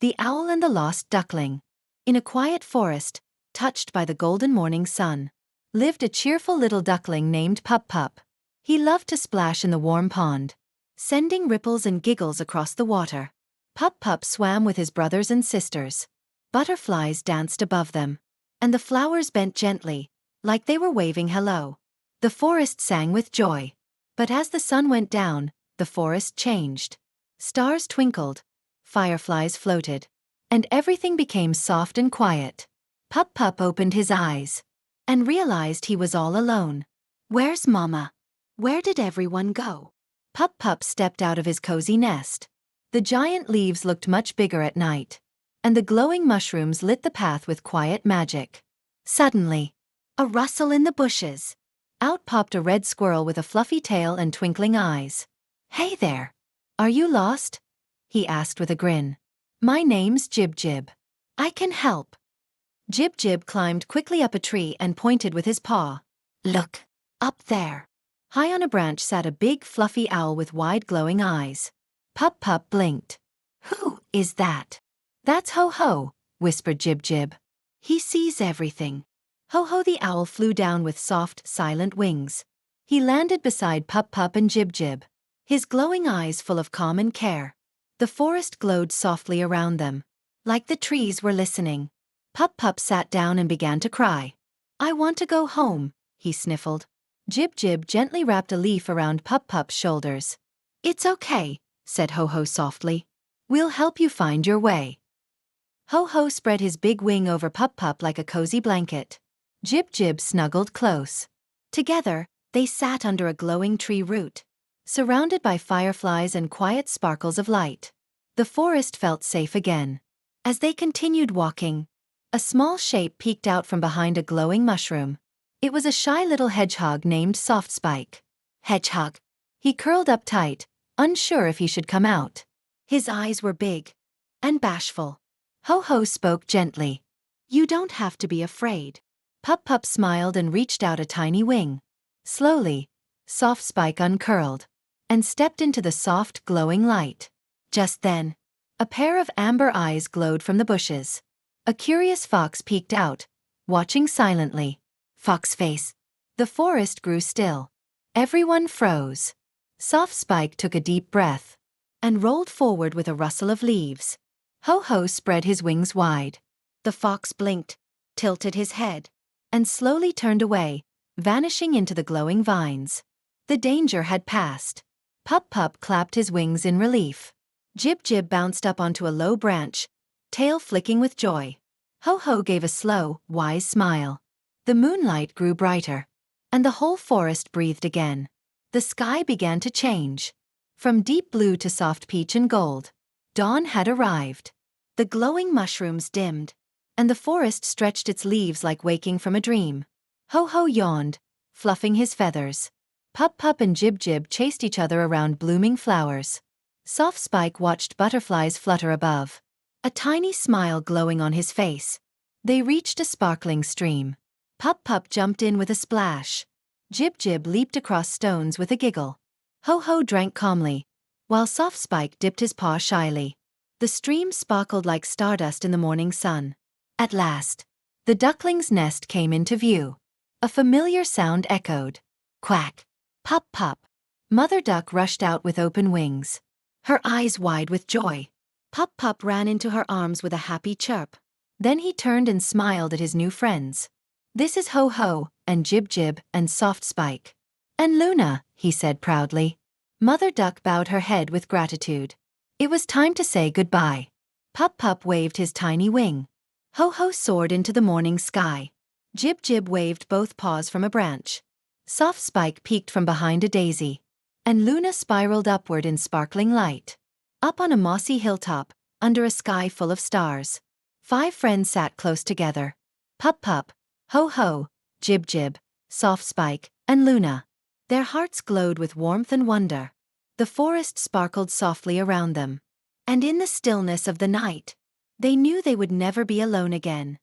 The Owl and the Lost Duckling. In a quiet forest, touched by the golden morning sun, lived a cheerful little duckling named Pup-Pup. He loved to splash in the warm pond, sending ripples and giggles across the water. Pup-Pup swam with his brothers and sisters. Butterflies danced above them, and the flowers bent gently, like they were waving hello. The forest sang with joy. But as the sun went down, the forest changed. Stars twinkled, fireflies floated, and everything became soft and quiet. Pup-Pup opened his eyes and realized he was all alone. "Where's Mama? Where did everyone go?" Pup-Pup stepped out of his cozy nest. The giant leaves looked much bigger at night, and the glowing mushrooms lit the path with quiet magic. Suddenly, a rustle in the bushes. Out popped a red squirrel with a fluffy tail and twinkling eyes. "Hey there! Are you lost?" he asked with a grin. "My name's Jib-Jib. I can help." Jib-Jib climbed quickly up a tree and pointed with his paw. "Look, up there." High on a branch sat a big fluffy owl with wide glowing eyes. Pup-Pup blinked. "Who is that?" "That's Ho-Ho," whispered Jib-Jib. "He sees everything." Ho-Ho the owl flew down with soft, silent wings. He landed beside Pup-Pup and Jib-Jib, his glowing eyes full of calm and care. The forest glowed softly around them, like the trees were listening. Pup-Pup sat down and began to cry. "I want to go home," he sniffled. Jib-Jib gently wrapped a leaf around Pup-Pup's shoulders. "It's okay," said Ho-Ho softly. "We'll help you find your way." Ho-Ho spread his big wing over Pup-Pup like a cozy blanket. Jib-Jib snuggled close. Together, they sat under a glowing tree root, surrounded by fireflies and quiet sparkles of light. The forest felt safe again. As they continued walking, a small shape peeked out from behind a glowing mushroom. It was a shy little hedgehog named Soft Spike. "Hedgehog." He curled up tight, unsure if he should come out. His eyes were big and bashful. Ho-Ho spoke gently. "You don't have to be afraid." Pup-Pup smiled and reached out a tiny wing. Slowly, Soft Spike uncurled and stepped into the soft, glowing light. Just then, a pair of amber eyes glowed from the bushes. A curious fox peeked out, watching silently. "Fox face." The forest grew still. Everyone froze. Soft Spike took a deep breath and rolled forward with a rustle of leaves. Ho-Ho spread his wings wide. The fox blinked, tilted his head, and slowly turned away, vanishing into the glowing vines. The danger had passed. Pup-Pup clapped his wings in relief. Jib-Jib bounced up onto a low branch, tail flicking with joy. Ho-Ho gave a slow, wise smile. The moonlight grew brighter, and the whole forest breathed again. The sky began to change. From deep blue to soft peach and gold, dawn had arrived. The glowing mushrooms dimmed, and the forest stretched its leaves like waking from a dream. Ho-Ho yawned, fluffing his feathers. Pup-Pup and Jib-Jib chased each other around blooming flowers. Soft Spike watched butterflies flutter above, a tiny smile glowing on his face. They reached a sparkling stream. Pup-Pup jumped in with a splash. Jib-Jib leaped across stones with a giggle. Ho-Ho drank calmly, while Soft Spike dipped his paw shyly. The stream sparkled like stardust in the morning sun. At last, the duckling's nest came into view. A familiar sound echoed. Quack! Pup-Pup! Mother Duck rushed out with open wings, her eyes wide with joy. Pup-Pup ran into her arms with a happy chirp. Then he turned and smiled at his new friends. "This is Ho-Ho, and Jib-Jib, and Soft Spike. And Luna," he said proudly. Mother Duck bowed her head with gratitude. It was time to say goodbye. Pup-Pup waved his tiny wing. Ho-Ho soared into the morning sky. Jib-Jib waved both paws from a branch. Soft Spike peeked from behind a daisy. And Luna spiraled upward in sparkling light. Up on a mossy hilltop, under a sky full of stars, 5 friends sat close together. Pup-Pup, Ho-Ho, Jib-Jib, Soft Spike, and Luna. Their hearts glowed with warmth and wonder. The forest sparkled softly around them. And in the stillness of the night, they knew they would never be alone again.